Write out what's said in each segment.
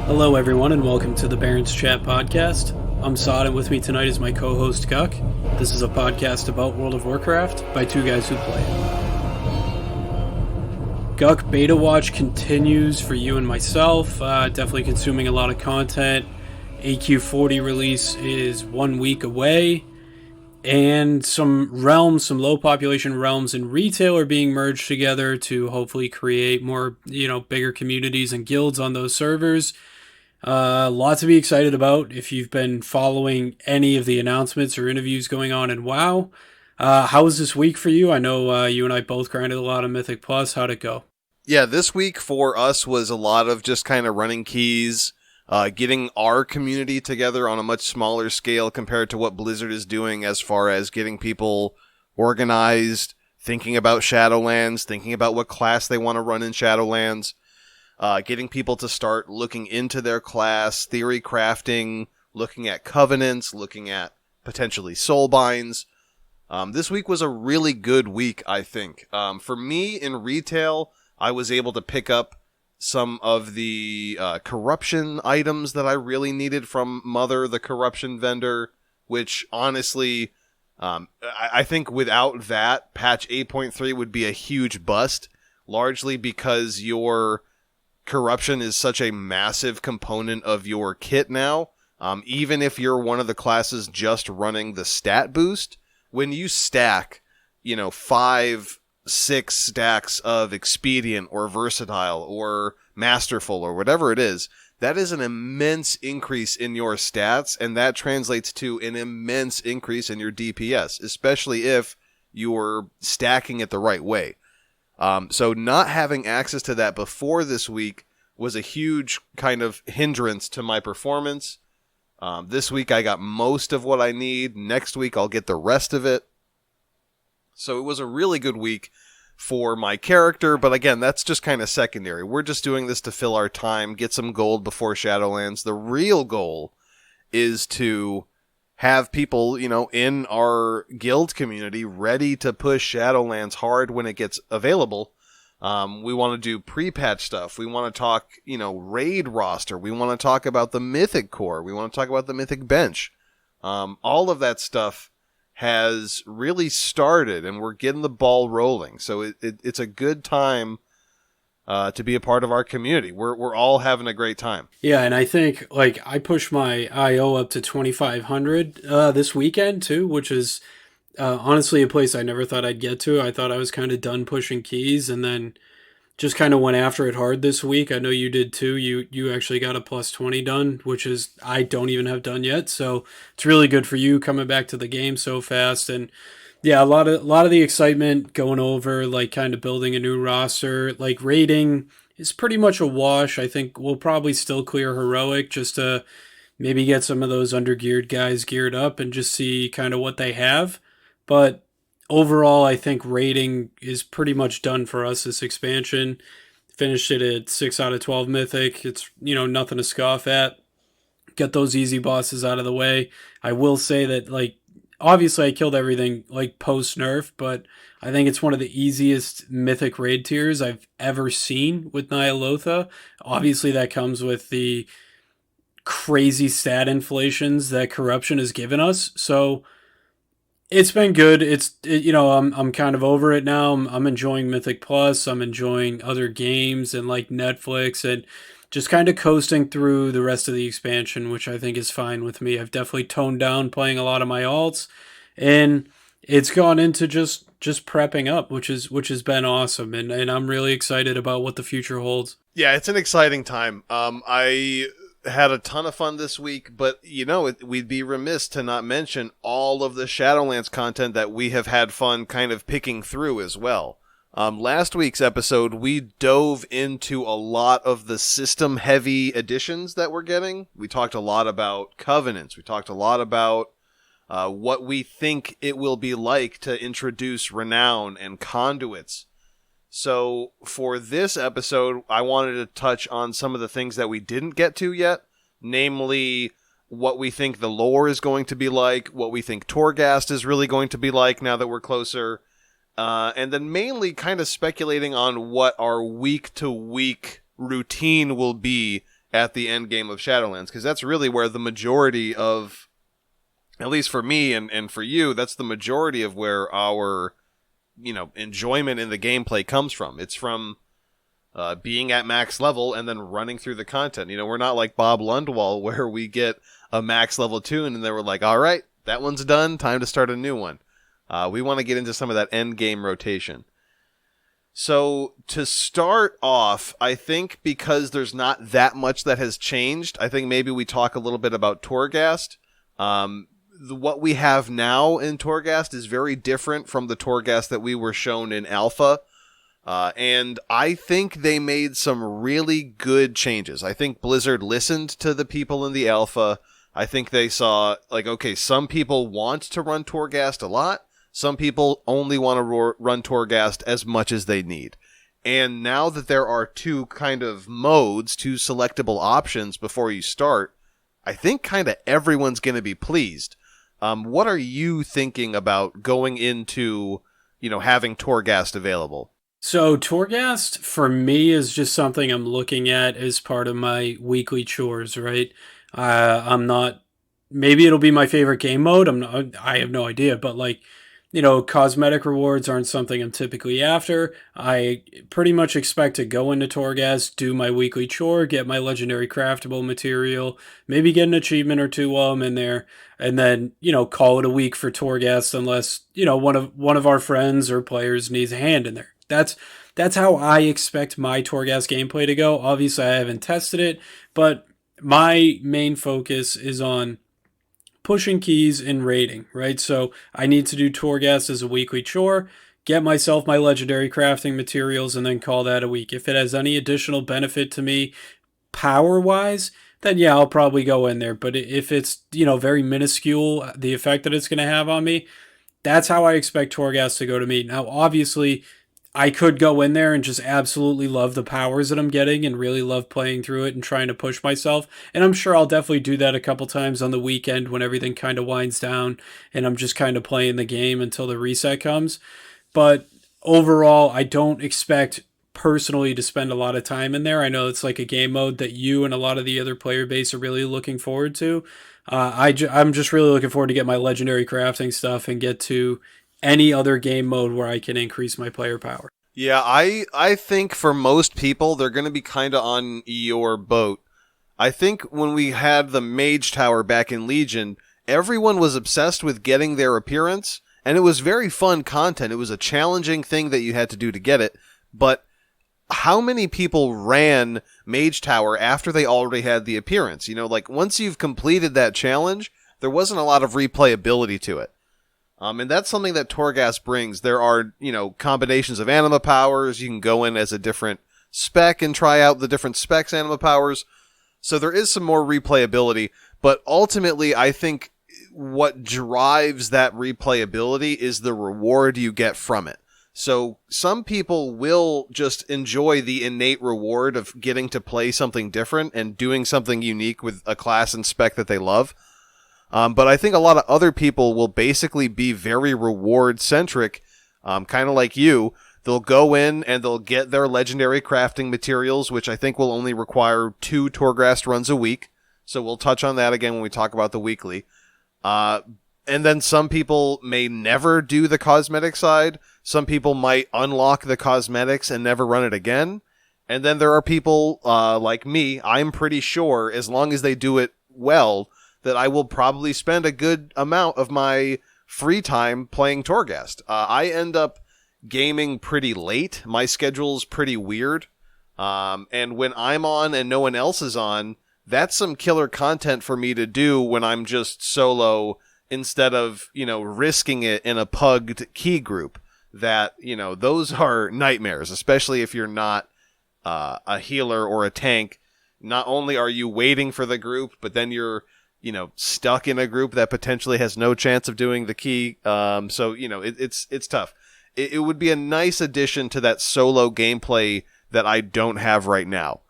Hello, everyone, and welcome to the Barrens Chat podcast. I'm Sod, and with me tonight is my co-host Guck. This is a podcast about World of Warcraft by two guys who play it. Guck, Beta Watch continues for you and myself. Definitely consuming a lot of content. AQ40 release is 1 week away, and some low population realms in retail are being merged together to hopefully create more, bigger communities and guilds on those servers. Lots to be excited about if you've been following any of the announcements or interviews going on in WoW. How was this week for you? I know you and I both grinded a lot of Mythic Plus. How'd it go? Yeah, this week for us was a lot of just kind of running keys, getting our community together on a much smaller scale compared to what Blizzard is doing as far as getting people organized, thinking about Shadowlands, thinking about what class they want to run in Shadowlands. Getting people to start looking into their class, theory crafting, looking at covenants, looking at potentially soulbinds. This week was a really good week, I think. For me, in retail, I was able to pick up some of the corruption items that I really needed from Mother, the corruption vendor, which honestly, I think without that, patch 8.3 would be a huge bust, largely because your corruption is such a massive component of your kit now. Even if you're one of the classes just running the stat boost, when you stack, 5-6 stacks of expedient or versatile or masterful or whatever it is, that is an immense increase in your stats, and that translates to an immense increase in your DPS, especially if you're stacking it the right way. So not having access to that before this week was a huge kind of hindrance to my performance. This week I got most of what I need. Next week I'll get the rest of it. So it was a really good week for my character, but again, that's just kind of secondary. We're just doing this to fill our time, get some gold before Shadowlands. The real goal is to have people, in our guild community ready to push Shadowlands hard when it gets available. We want to do pre-patch stuff. We want to talk, raid roster. We want to talk about the Mythic core. We want to talk about the Mythic bench. All of that stuff has really started, and we're getting the ball rolling. So it's a good time to be a part of our community. We're all having a great time. Yeah, and I think I pushed my IO up to 2,500 this weekend too, which is honestly a place I never thought I'd get to. I thought I was kind of done pushing keys, and then just kind of went after it hard this week. I know you did too. You actually got a plus 20 done, which is I don't even have done yet. So it's really good for you coming back to the game so fast. And yeah, a lot of the excitement going over, kind of building a new roster, raiding is pretty much a wash. I think we'll probably still clear heroic just to maybe get some of those undergeared guys geared up and just see kind of what they have. But overall, I think raiding is pretty much done for us this expansion. Finished it at 6 out of 12 mythic. It's, nothing to scoff at. Get those easy bosses out of the way. I will say that, obviously I killed everything post nerf, but I think it's one of the easiest mythic raid tiers I've ever seen with Nyalotha. Obviously that comes with the crazy stat inflations that corruption has given us. So it's been good. I'm kind of over it now. I'm enjoying Mythic Plus. I'm enjoying other games and Netflix and just kind of coasting through the rest of the expansion, which I think is fine with me. I've definitely toned down playing a lot of my alts, and it's gone into just prepping up, which has been awesome, and I'm really excited about what the future holds. Yeah, it's an exciting time. I had a ton of fun this week, but we'd be remiss to not mention all of the Shadowlands content that we have had fun kind of picking through as well. Last week's episode, we dove into a lot of the system-heavy additions that we're getting. We talked a lot about covenants. We talked a lot about what we think it will be like to introduce renown and conduits. So for this episode, I wanted to touch on some of the things that we didn't get to yet, namely what we think the lore is going to be like, what we think Torghast is really going to be like now that we're closer, and then mainly kind of speculating on what our week-to-week routine will be at the end game of Shadowlands, because that's really where the majority of, at least for me and for you, that's the majority of where our, enjoyment in the gameplay comes from. It's from being at max level and then running through the content. We're not like Bob Lundwall where we get a max level tune and then we're like, all right, that one's done, time to start a new one. We want to get into some of that end game rotation. So to start off, I think because there's not that much that has changed, I think maybe we talk a little bit about Torghast. What we have now in Torghast is very different from the Torghast that we were shown in Alpha. And I think they made some really good changes. I think Blizzard listened to the people in the Alpha. I think they saw, okay, some people want to run Torghast a lot. Some people only want to run Torghast as much as they need. And now that there are two kind of modes, two selectable options before you start, I think kind of everyone's going to be pleased. What are you thinking about going into, having Torghast available? So Torghast for me is just something I'm looking at as part of my weekly chores, right? I'm not. Maybe it'll be my favorite game mode. I have no idea, but cosmetic rewards aren't something I'm typically after. I pretty much expect to go into Torghast, do my weekly chore, get my legendary craftable material, maybe get an achievement or two while I'm in there, and then, call it a week for Torghast unless, one of our friends or players needs a hand in there. That's how I expect my Torghast gameplay to go. Obviously, I haven't tested it, but my main focus is on pushing keys and raiding, right? So I need to do Torghast as a weekly chore, get myself my legendary crafting materials, and then call that a week. If it has any additional benefit to me power-wise, then yeah, I'll probably go in there. But if it's, very minuscule, the effect that it's going to have on me, that's how I expect Torghast to go to me. Now, obviously, I could go in there and just absolutely love the powers that I'm getting and really love playing through it and trying to push myself. And I'm sure I'll definitely do that a couple times on the weekend when everything kind of winds down and I'm just kind of playing the game until the reset comes. But overall, I don't expect personally to spend a lot of time in there. I know it's like a game mode that you and a lot of the other player base are really looking forward to. I'm just really looking forward to get my legendary crafting stuff and get to any other game mode where I can increase my player power. Yeah, I think for most people, they're going to be kind of on your boat. I think when we had the Mage Tower back in Legion, everyone was obsessed with getting their appearance, and it was very fun content. It was a challenging thing that you had to do to get it, but how many people ran Mage Tower after they already had the appearance? Once you've completed that challenge, there wasn't a lot of replayability to it. And that's something that Torghast brings. There are, combinations of anima powers. You can go in as a different spec and try out the different specs anima powers. So there is some more replayability. But ultimately, I think what drives that replayability is the reward you get from it. So some people will just enjoy the innate reward of getting to play something different and doing something unique with a class and spec that they love. But I think a lot of other people will basically be very reward-centric, kind of like you. They'll go in and they'll get their legendary crafting materials, which I think will only require 2 Torghast runs a week. So we'll touch on that again when we talk about the weekly. And then some people may never do the cosmetic side. Some people might unlock the cosmetics and never run it again. And then there are people like me, I'm pretty sure, as long as they do it well, that I will probably spend a good amount of my free time playing Torghast. I end up gaming pretty late. My schedule's pretty weird. And when I'm on and no one else is on, that's some killer content for me to do when I'm just solo instead of, risking it in a pugged key group. That, those are nightmares, especially if you're not a healer or a tank. Not only are you waiting for the group, but then you're stuck in a group that potentially has no chance of doing the key. So, it's tough. It would be a nice addition to that solo gameplay that I don't have right now.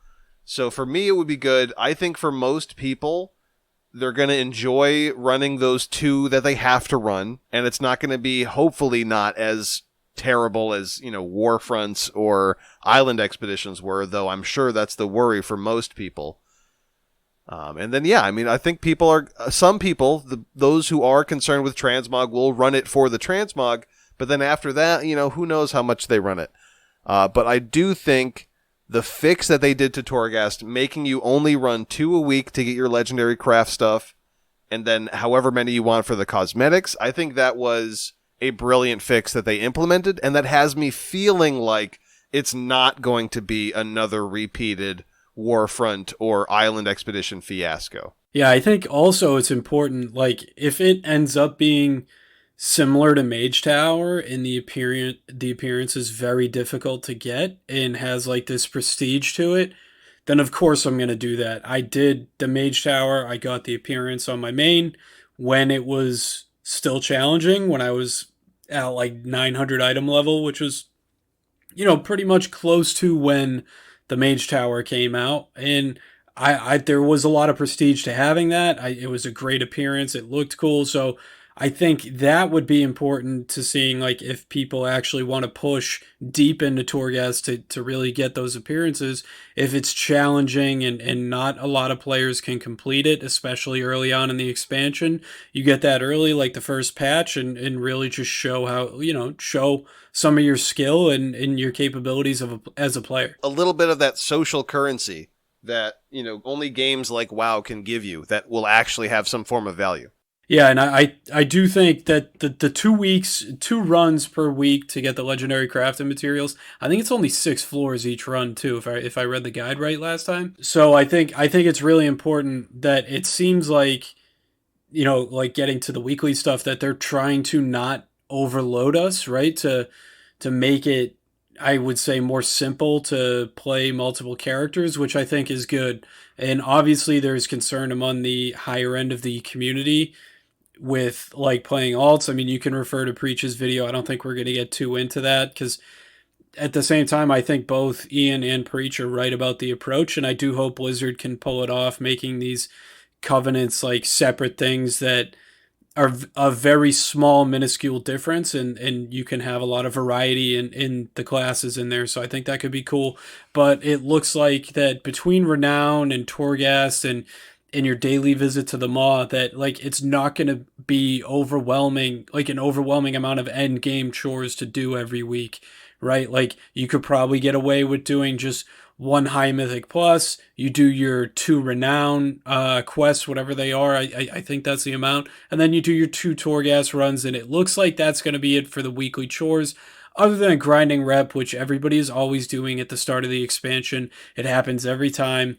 So for me, it would be good. I think for most people, they're going to enjoy running those 2 that they have to run. And it's not going to be, hopefully not as terrible as, war fronts or island expeditions were, though I'm sure that's the worry for most people. And then, yeah, I mean, I think some people, those who are concerned with transmog will run it for the transmog, but then after that, who knows how much they run it. But I do think the fix that they did to Torghast, making you only run 2 a week to get your legendary craft stuff, and then however many you want for the cosmetics, I think that was a brilliant fix that they implemented, and that has me feeling like it's not going to be another repeated Warfront or Island Expedition fiasco. Yeah, I think also it's important, like, if it ends up being similar to Mage Tower and the appearance is very difficult to get and has like this prestige to it, then of course I'm gonna do that. I did the Mage Tower, I got the appearance on my main when it was still challenging, when I was at like 900 item level, which was, pretty much close to when the Mage Tower came out. And I there was a lot of prestige to having that. It was a great appearance. It looked cool. So I think that would be important to seeing, like, if people actually want to push deep into Torghast to really get those appearances. If it's challenging and not a lot of players can complete it, especially early on in the expansion, you get that early, like the first patch, and really just show how, show some of your skill and your capabilities as a player. A little bit of that social currency that, only games like WoW can give you that will actually have some form of value. Yeah, and I do think that the 2 weeks, 2 runs per week to get the legendary crafting materials, I think it's only 6 floors each run too, if I read the guide right last time. So I think it's really important that it seems like, like getting to the weekly stuff, that they're trying to not overload us, right? To make it, I would say, more simple to play multiple characters, which I think is good. And obviously there's concern among the higher end of the community with like playing alts. I mean, you can refer to Preach's video. I don't think we're going to get too into that, because at the same time, I think both Ian and Preach are right about the approach, and I do hope Blizzard can pull it off, making these covenants like separate things that are a very small, minuscule difference, and you can have a lot of variety in the classes in there. So I think that could be cool. But it looks like that between Renown and Torghast and your daily visit to the Maw, that like it's not going to be overwhelming, like an overwhelming amount of end game chores to do every week, right? Like you could probably get away with doing just one high mythic plus. You do your 2 renown quests, whatever they are. I think that's the amount, and then you do your 2 Torghast runs, and it looks like that's going to be it for the weekly chores. Other than grinding rep, which everybody is always doing at the start of the expansion, it happens every time.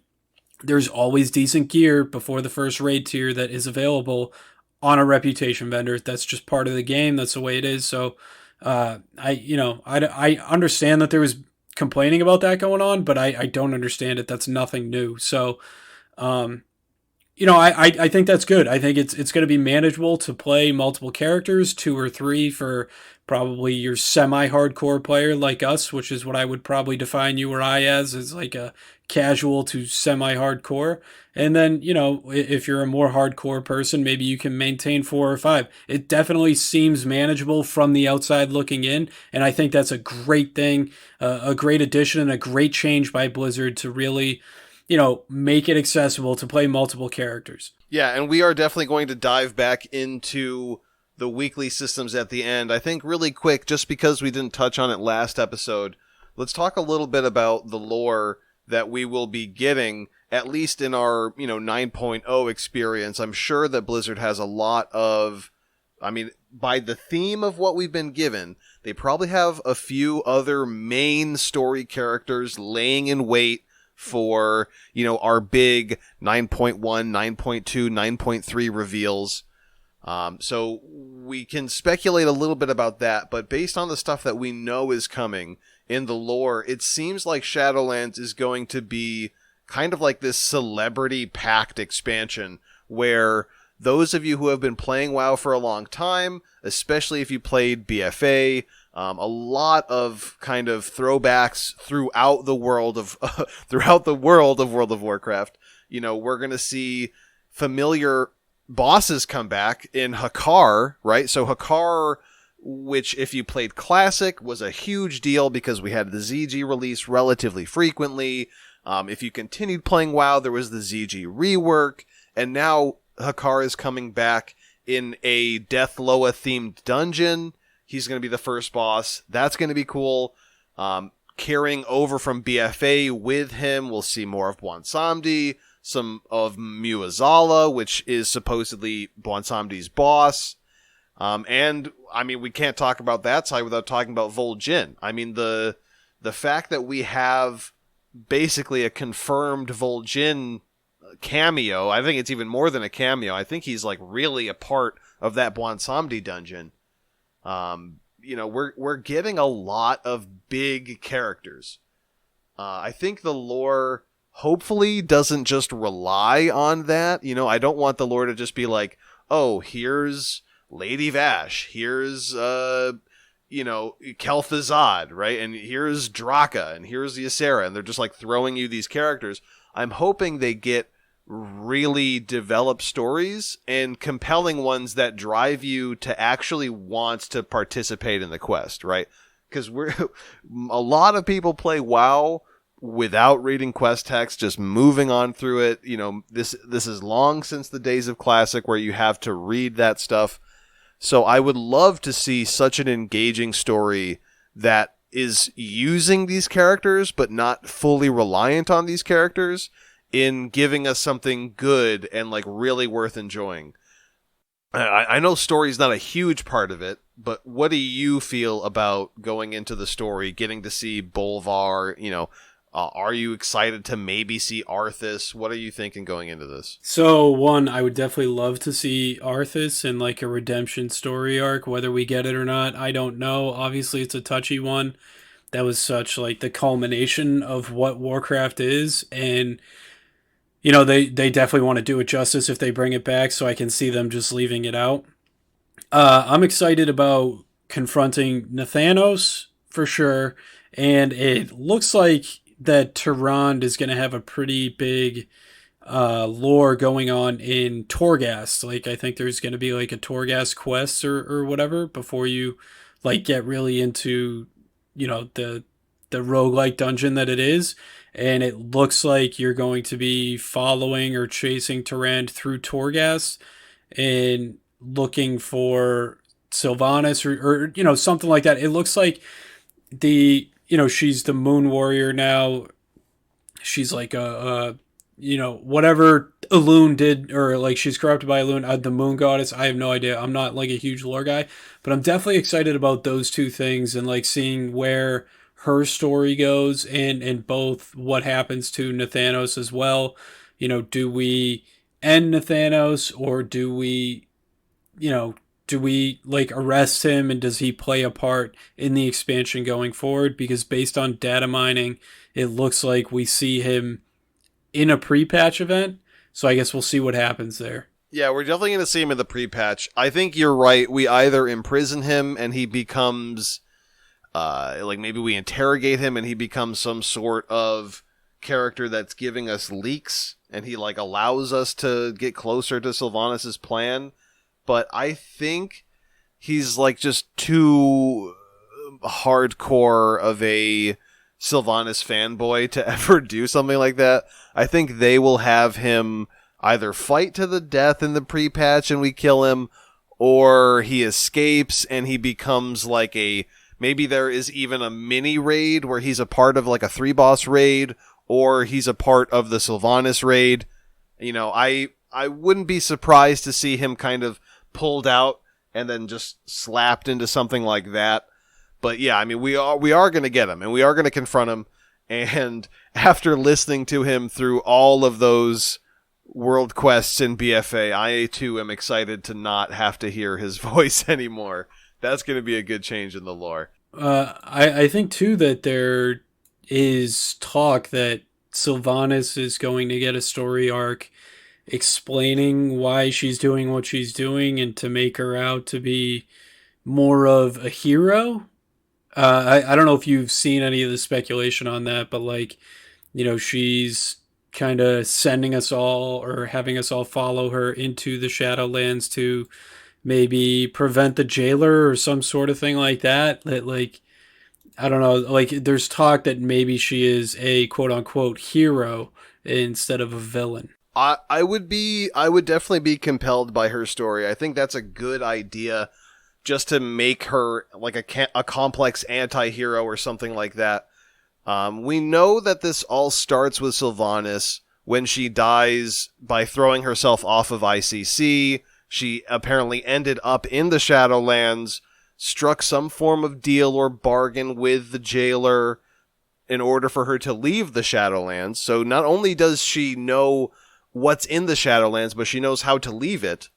There's always decent gear before the first raid tier that is available on a reputation vendor. That's just part of the game. That's the way it is. So I understand that there was complaining about that going on, but I don't understand it. That's nothing new. So I think that's good. I think it's going to be manageable to play multiple characters, 2 or 3 for probably your semi-hardcore player like us, which is what I would probably define you or I as like a casual to semi-hardcore. And then, if you're a more hardcore person, maybe you can maintain 4 or 5. It definitely seems manageable from the outside looking in, and I think that's a great thing, a great addition, and a great change by Blizzard to really, make it accessible to play multiple characters. Yeah, and we are definitely going to dive back into the weekly systems at the end. I think really quick, just because we didn't touch on it last episode, let's talk a little bit about the lore that we will be getting, at least in our, 9.0 experience. I'm sure that Blizzard has a lot of, by the theme of what we've been given, they probably have a few other main story characters laying in wait for, our big 9.1, 9.2, 9.3 reveals. So we can speculate a little bit about that, but based on the stuff that we know is coming in the lore, it seems like Shadowlands is going to be kind of like this celebrity packed expansion where those of you who have been playing WoW for a long time, especially if you played BFA, a lot of kind of throwbacks throughout the world of World of Warcraft. We're going to see familiar bosses come back in Hakar, right? So Hakar which if you played Classic was a huge deal because we had the ZG release relatively frequently. If you continued playing WoW, there was the ZG rework, and now Hakar is coming back in a Death Loa themed dungeon. He's going to be the first boss. That's going to be cool. Carrying over from BFA with him, we'll see more of Bwansamdi, some of Muazala, which is supposedly Bwansamdi's boss. And I mean, we can't talk about that side without talking about Vol'jin. I mean, the fact that we have basically a confirmed Vol'jin cameo, I think it's even more than a cameo. I think he's like really a part of that Bwansamdi dungeon. We're getting a lot of big characters. I think the lore hopefully doesn't just rely on that. I don't want the lore to just be like, oh, here's Lady Vash, here's Kel'Thuzad, right? And here's Draka, and here's Ysera, and they're just like throwing you these characters. I'm hoping they get really developed stories and compelling ones that drive you to actually want to participate in the quest, right? Because a lot of people play WoW without reading quest text, just moving on through it. This is long since the days of Classic where you have to read that stuff. So I would love to see such an engaging story that is using these characters but not fully reliant on these characters in giving us something good and like really worth enjoying. I know story's not a huge part of it, but what do you feel about going into the story, getting to see Bolvar? Are you excited to maybe see Arthas? What are you thinking going into this? So, one, I would definitely love to see Arthas in like a redemption story arc. Whether we get it or not, I don't know. Obviously, it's a touchy one. That was such like the culmination of what Warcraft is, and they definitely want to do it justice if they bring it back. So I can see them just leaving it out. I'm excited about confronting Nathanos for sure, and it looks like that Tyrande is going to have a pretty big lore going on in Torghast. Like, I think there's going to be like a Torghast quest or whatever before you like get really into the roguelike dungeon that it is. And it looks like you're going to be following or chasing Tyrande through Torghast and looking for Sylvanas or something like that. It looks like she's the Moon Warrior now. She's like whatever Elune did, or like she's corrupted by Elune, the Moon Goddess. I have no idea. I'm not like a huge lore guy, but I'm definitely excited about those two things and like seeing where her story goes and both what happens to Nathanos as well. Do we end Nathanos, or do we like arrest him, and does he play a part in the expansion going forward? Because based on data mining, it looks like we see him in a pre-patch event. So I guess we'll see what happens there. Yeah, we're definitely going to see him in the pre-patch. I think you're right. We either imprison him and he becomes, maybe we interrogate him and he becomes some sort of character that's giving us leaks and he like allows us to get closer to Sylvanas' plan. But I think he's like just too hardcore of a Sylvanas fanboy to ever do something like that. I think they will have him either fight to the death in the pre-patch and we kill him, or he escapes and he becomes like maybe there is even a mini raid where he's a part of like a 3-boss raid, or he's a part of the Sylvanas raid. I wouldn't be surprised to see him kind of pulled out and then just slapped into something like that. But yeah, I mean, we are going to get him and we are going to confront him. And after listening to him through all of those world quests in BFA, I too am excited to not have to hear his voice anymore. That's going to be a good change in the lore. I think too that there is talk that Sylvanas is going to get a story arc explaining why she's doing what she's doing and to make her out to be more of a hero. I don't know if you've seen any of the speculation on that, but like, she's kind of sending us all or having us all follow her into the Shadowlands to maybe prevent the jailer or some sort of thing like that. That like I don't know, like there's talk that maybe she is a quote unquote hero instead of a villain. I would definitely be compelled by her story. I think that's a good idea, just to make her like a complex anti-hero or something like that. We know that this all starts with Sylvanas when she dies by throwing herself off of ICC. She apparently ended up in the Shadowlands, struck some form of deal or bargain with the jailer in order for her to leave the Shadowlands. So not only does she know what's in the Shadowlands, but she knows how to leave it.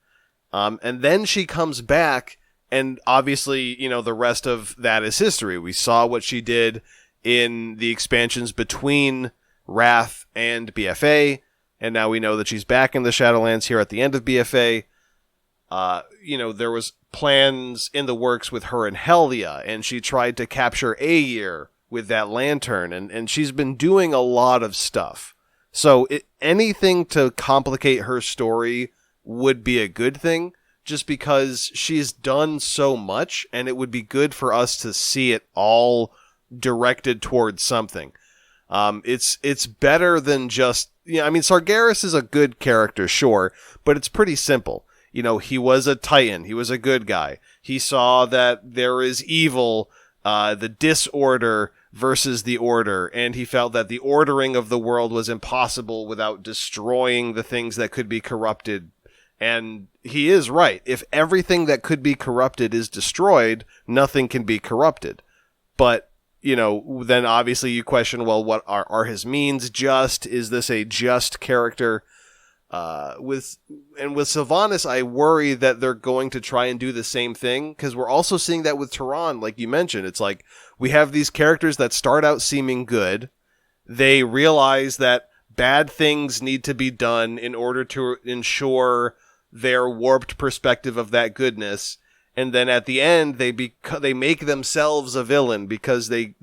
And then she comes back, and obviously, the rest of that is history. We saw what she did in the expansions between Wrath and BFA, and now we know that she's back in the Shadowlands here at the end of BFA. There was plans in the works with her and Helia, and she tried to capture Aegir with that lantern, and she's been doing a lot of stuff. So anything to complicate her story would be a good thing, just because she's done so much, and it would be good for us to see it all directed towards something. It's better than just, Sargeras is a good character, sure, but it's pretty simple. He was a Titan. He was a good guy. He saw that there is evil, the disorder versus the order, and he felt that the ordering of the world was impossible without destroying the things that could be corrupted. And he is right. If everything that could be corrupted is destroyed, nothing can be corrupted. But, then obviously you question, well, what are his means just? Is this a just character? With Sylvanas, I worry that they're going to try and do the same thing, because we're also seeing that with Tehran, like you mentioned. It's like we have these characters that start out seeming good. They realize that bad things need to be done in order to ensure their warped perspective of that goodness, and then at the end they make themselves a villain because they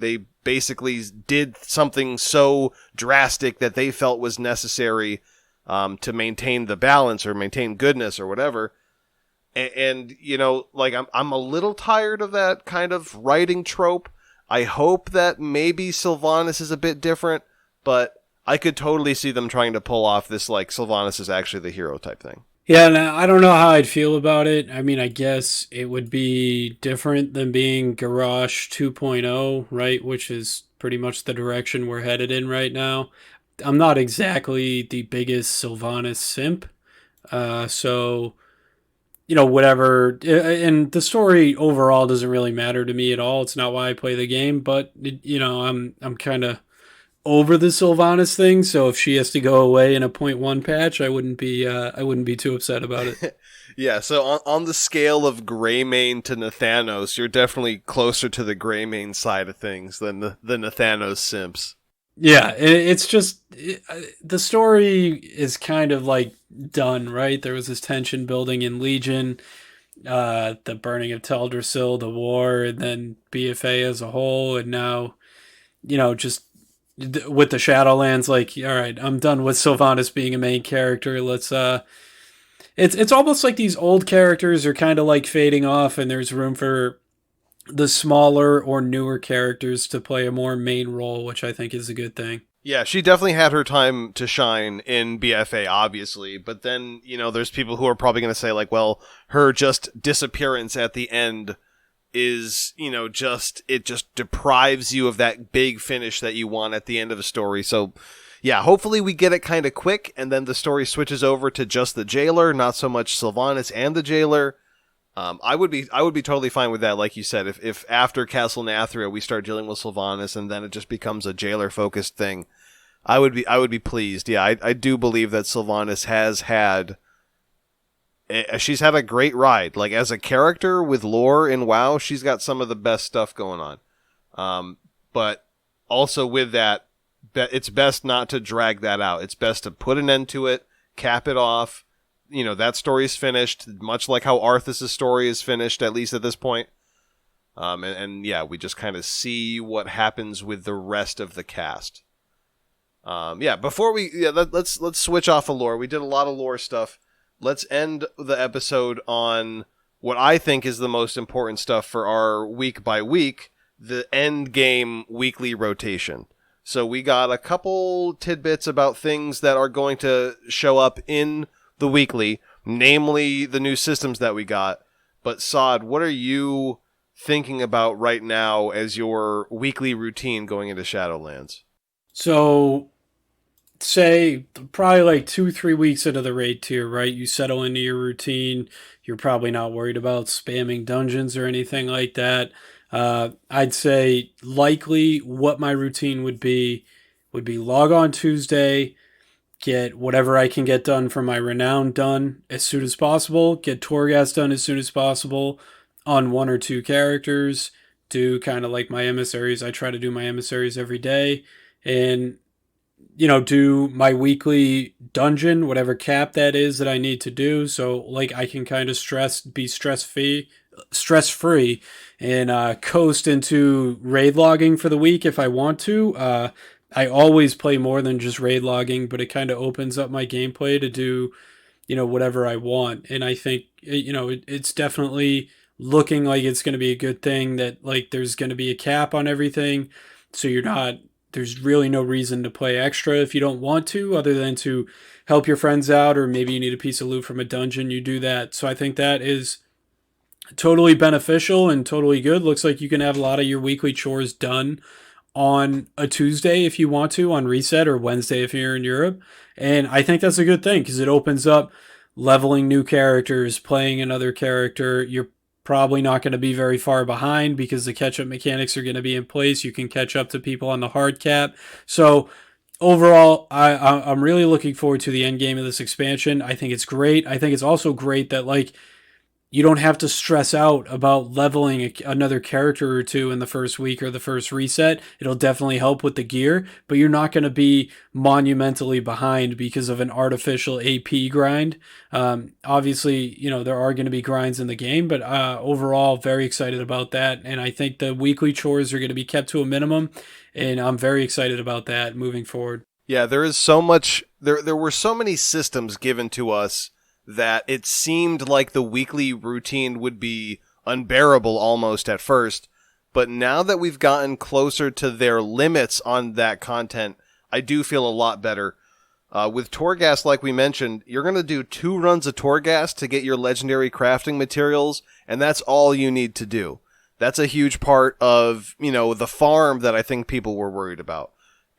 basically did something so drastic that they felt was necessary to maintain the balance or maintain goodness or whatever. And I'm a little tired of that kind of writing trope. I hope that maybe Sylvanas is a bit different, but I could totally see them trying to pull off this, like, Sylvanas is actually the hero type thing. Yeah, and I don't know how I'd feel about it. I mean, I guess it would be different than being Garrosh 2.0, right? Which is pretty much the direction we're headed in right now. I'm not exactly the biggest Sylvanas simp. So, whatever. And the story overall doesn't really matter to me at all. It's not why I play the game, but, I'm kind of over the Sylvanas thing, so if she has to go away in a .1 patch, I wouldn't be too upset about it. Yeah, so on the scale of Greymane to Nathanos, you're definitely closer to the Greymane side of things than the Nathanos simps. Yeah, it's just the story is kind of like done, right? There was this tension building in Legion, the burning of Teldrassil, the war, and then BFA as a whole, and now, just with the Shadowlands, like, all right, I'm done with Sylvanas being a main character. Let's it's almost like these old characters are kind of like fading off, and there's room for the smaller or newer characters to play a more main role, which I think is a good thing. Yeah, she definitely had her time to shine in BFA, obviously, but then, there's people who are probably going to say, like, well, her just disappearance at the end is, it just deprives you of that big finish that you want at the end of a story. So, yeah, hopefully we get it kind of quick, and then the story switches over to just the jailer, not so much Sylvanas and the jailer. I would be totally fine with that, like you said. If after Castle Nathria we start dealing with Sylvanas and then it just becomes a jailer focused thing, I would be pleased. Yeah, I do believe that Sylvanas she's had a great ride. Like, as a character with lore in WoW, she's got some of the best stuff going on. But also with that, it's best not to drag that out. It's best to put an end to it, cap it off. That story's finished, much like how Arthas' story is finished, at least at this point. And yeah, we just kind of see what happens with the rest of the cast. Let's switch off of lore. We did a lot of lore stuff. Let's end the episode on what I think is the most important stuff for our week by week, the end game weekly rotation. So we got a couple tidbits about things that are going to show up in the weekly, namely the new systems that we got. But Sod, what are you thinking about right now as your weekly routine going into Shadowlands? So say probably like 2 3 weeks into the raid tier, right? You settle into your routine. You're probably not worried about spamming dungeons or anything like that. I'd say likely what my routine would be log on Tuesday, get whatever I can get done for my renown done as soon as possible, get Torghast done as soon as possible on one or two characters, do kind of like my emissaries. I try to do my emissaries every day, and do my weekly dungeon, whatever cap that is that I need to do. So like I can kind of be stress free, and coast into raid logging for the week if I want to. I always play more than just raid logging, but it kind of opens up my gameplay to do, whatever I want. And I think, it's definitely looking like it's going to be a good thing that like there's going to be a cap on everything. So there's really no reason to play extra if you don't want to, other than to help your friends out, or maybe you need a piece of loot from a dungeon, you do that. So I think that is totally beneficial and totally good. Looks like you can have a lot of your weekly chores done on a Tuesday if you want to, on reset, or Wednesday if you're in Europe. And I think that's a good thing because it opens up leveling new characters, playing another character. You're probably not going to be very far behind because the catch up mechanics are going to be in place. You can catch up to people on the hard cap. So overall, I'm really looking forward to the end game of this expansion. I think it's great. I think it's also great that like you don't have to stress out about leveling another character or two in the first week or the first reset. It'll definitely help with the gear, but you're not going to be monumentally behind because of an artificial AP grind. Obviously, there are going to be grinds in the game, but overall, very excited about that. And I think the weekly chores are going to be kept to a minimum, and I'm very excited about that moving forward. Yeah, there is so much. There were so many systems given to us that it seemed like the weekly routine would be unbearable almost at first. But now that we've gotten closer to their limits on that content, I do feel a lot better. With Torghast, like we mentioned, you're going to do 2 runs of Torghast to get your legendary crafting materials, and that's all you need to do. That's a huge part of, the farm that I think people were worried about.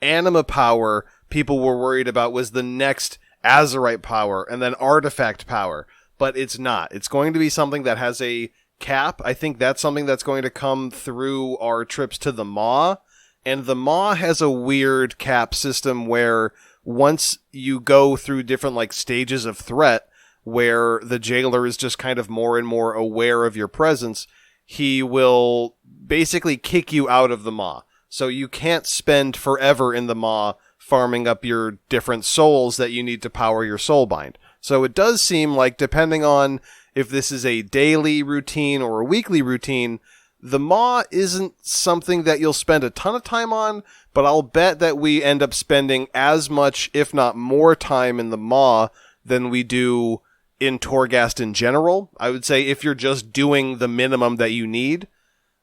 Anima power, people were worried about, was the next Azerite power and then artifact power, but it's not. It's going to be something that has a cap. I think that's something that's going to come through our trips to the Maw, and the Maw has a weird cap system where once you go through different like stages of threat where the jailer is just kind of more and more aware of your presence, he will basically kick you out of the Maw. So you can't spend forever in the Maw farming up your different souls that you need to power your soulbind. So it does seem like, depending on if this is a daily routine or a weekly routine, the Maw isn't something that you'll spend a ton of time on, but I'll bet that we end up spending as much, if not more time in the Maw than we do in Torghast in general. I would say if you're just doing the minimum that you need,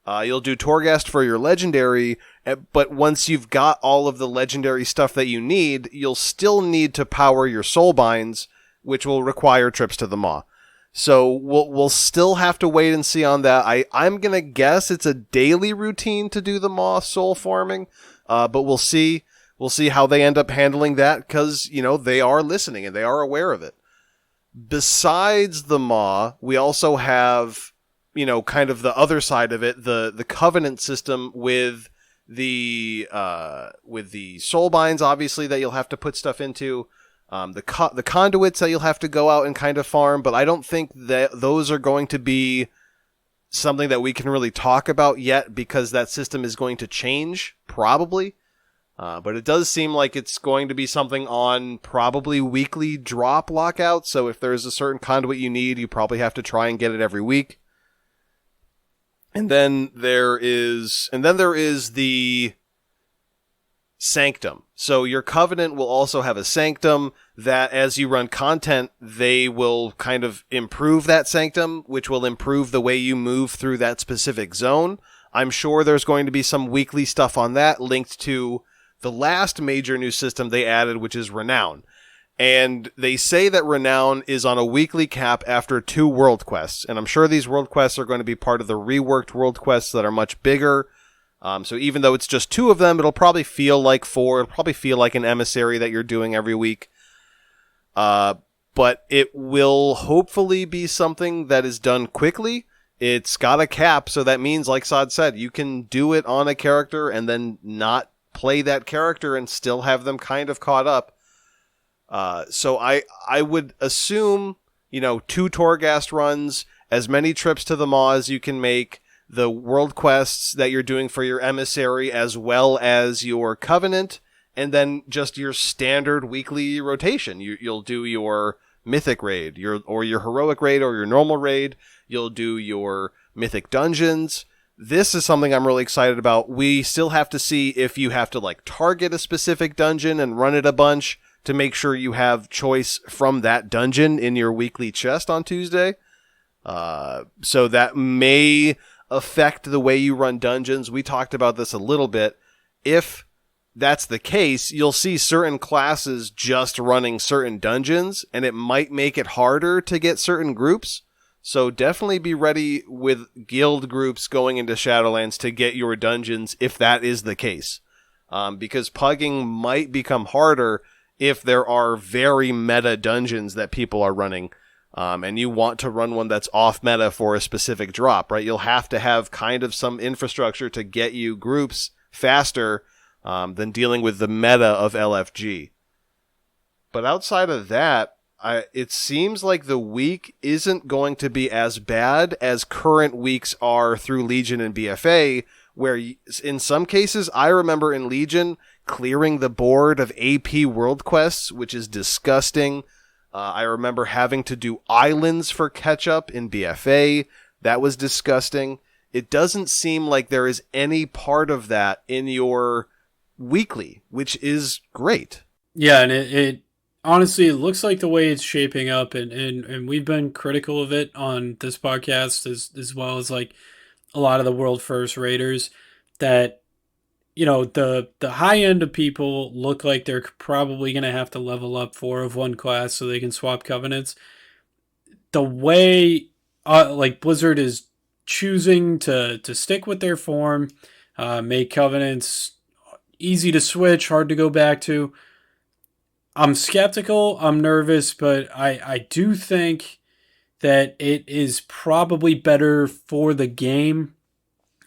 you'll do Torghast for your legendary, but once you've got all of the legendary stuff that you need, you'll still need to power your soulbinds, which will require trips to the Maw. So we'll still have to wait and see on that. I'm gonna guess it's a daily routine to do the Maw soul farming, but we'll see. We'll see how they end up handling that, because they are listening and they are aware of it. Besides the Maw, we also have kind of the other side of it, the Covenant system with the soulbinds, obviously, that you'll have to put stuff into, the conduits that you'll have to go out and kind of farm, but I don't think that those are going to be something that we can really talk about yet, because that system is going to change, probably. But it does seem like it's going to be something on probably weekly drop lockout, so if there's a certain conduit you need, you probably have to try and get it every week. And then there is the sanctum. So your covenant will also have a sanctum that as you run content, they will kind of improve that sanctum, which will improve the way you move through that specific zone. I'm sure there's going to be some weekly stuff on that linked to the last major new system they added, which is Renown. And they say that Renown is on a weekly cap after 2 world quests. And I'm sure these world quests are going to be part of the reworked world quests that are much bigger. So even though it's just 2 of them, it'll probably feel like 4. It'll probably feel like an emissary that you're doing every week. But it will hopefully be something that is done quickly. It's got a cap, so that means, like Sod said, you can do it on a character and then not play that character and still have them kind of caught up. So I would assume, 2 Torghast runs, as many trips to the Maw as you can make, the world quests that you're doing for your emissary as well as your covenant, and then just your standard weekly rotation. You'll do your mythic raid, your heroic raid, or your normal raid. You'll do your mythic dungeons. This is something I'm really excited about. We still have to see if you have to target a specific dungeon and run it a bunch to make sure you have choice from that dungeon in your weekly chest on Tuesday. So that may affect the way you run dungeons. We talked about this a little bit. If that's the case, you'll see certain classes just running certain dungeons, and it might make it harder to get certain groups. So definitely be ready with guild groups going into Shadowlands to get your dungeons if that is the case. Because pugging might become harder if there are very meta dungeons that people are running, and you want to run one that's off meta for a specific drop, right? You'll have to have kind of some infrastructure to get you groups faster than dealing with the meta of LFG. But outside of that, it seems like the week isn't going to be as bad as current weeks are through Legion and BFA, where in some cases, I remember in Legion clearing the board of AP world quests, which is disgusting. I remember having to do islands for catch-up in BFA. That was disgusting. It doesn't seem like there is any part of that in your weekly, which is great. Yeah, and it honestly, it looks like the way it's shaping up, and we've been critical of it on this podcast as well as a lot of the world first raiders, that the high end of people look like they're probably going to have to level up 4 of one class so they can swap covenants. The way Blizzard is choosing to stick with their form, make covenants easy to switch, hard to go back to. I'm skeptical, I'm nervous, but I do think that it is probably better for the game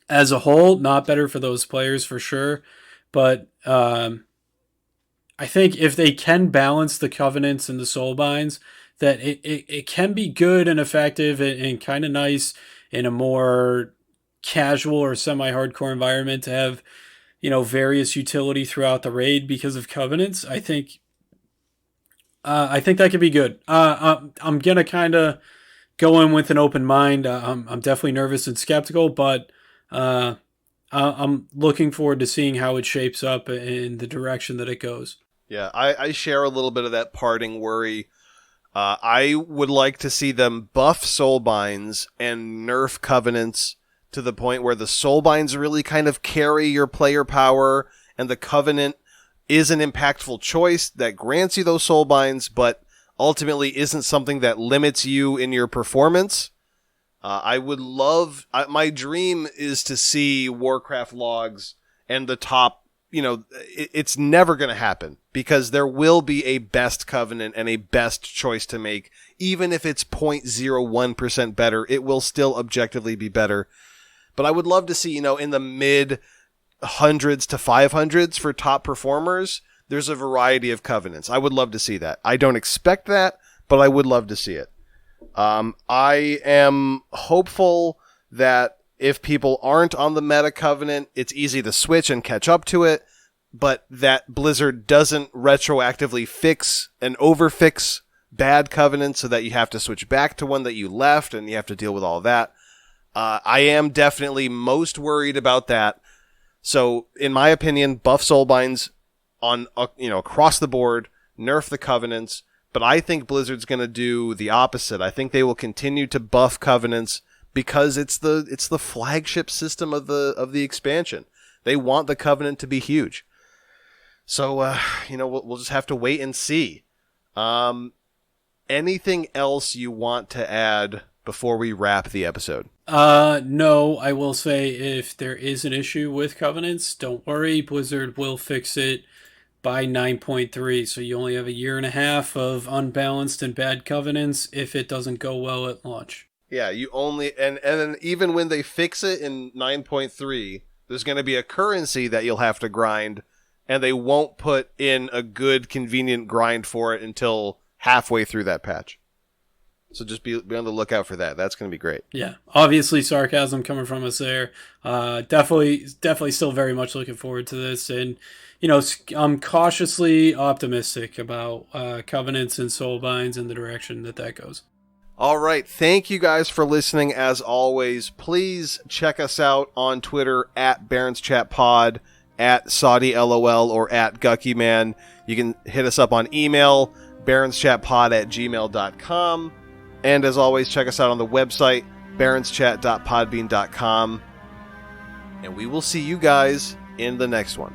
as a whole, not better for those players for sure. But I think if they can balance the covenants and the soulbinds, that it can be good and effective and kind of nice in a more casual or semi-hardcore environment to have, various utility throughout the raid because of covenants. I think that could be good. I'm gonna kind of go in with an open mind. I'm definitely nervous and skeptical, but I'm looking forward to seeing how it shapes up in the direction that it goes. Yeah, I share a little bit of that parting worry. I would like to see them buff soulbinds and nerf covenants to the point where the soulbinds really kind of carry your player power, and the covenant is an impactful choice that grants you those soulbinds, but ultimately isn't something that limits you in your performance. I would love... my dream is to see Warcraft logs and the top... it's never going to happen, because there will be a best covenant and a best choice to make. Even if it's 0.01% better, it will still objectively be better. But I would love to see, in the mid hundreds to 500s for top performers, there's a variety of covenants. I would love to see that. I don't expect that, but I would love to see it. I am hopeful that if people aren't on the meta covenant, it's easy to switch and catch up to it, but that Blizzard doesn't retroactively fix and overfix bad covenants so that you have to switch back to one that you left and you have to deal with all that. I am definitely most worried about that. So, in my opinion, buff soulbinds on across the board, nerf the covenants. But I think Blizzard's going to do the opposite. I think they will continue to buff covenants because it's the flagship system of the expansion. They want the covenant to be huge. So we'll just have to wait and see. Anything else you want to add before we wrap the episode? No, I will say if there is an issue with covenants, don't worry, Blizzard will fix it by 9.3, so you only have a year and a half of unbalanced and bad covenants if it doesn't go well at launch. Yeah, you only and then even when they fix it in 9.3, there's going to be a currency that you'll have to grind, and they won't put in a good convenient grind for it until halfway through that patch. So just be on the lookout for that. That's going to be great. Yeah, obviously sarcasm coming from us there. Definitely still very much looking forward to this, and I'm cautiously optimistic about covenants and soulbinds and the direction that goes. All right, thank you guys for listening. As always, please check us out on Twitter at Barrens Chat Pod, at Saudi LOL, or at GuckyMan. You can hit us up on email, baronschatpod@gmail.com. And as always, check us out on the website, baronschat.podbean.com. And we will see you guys in the next one.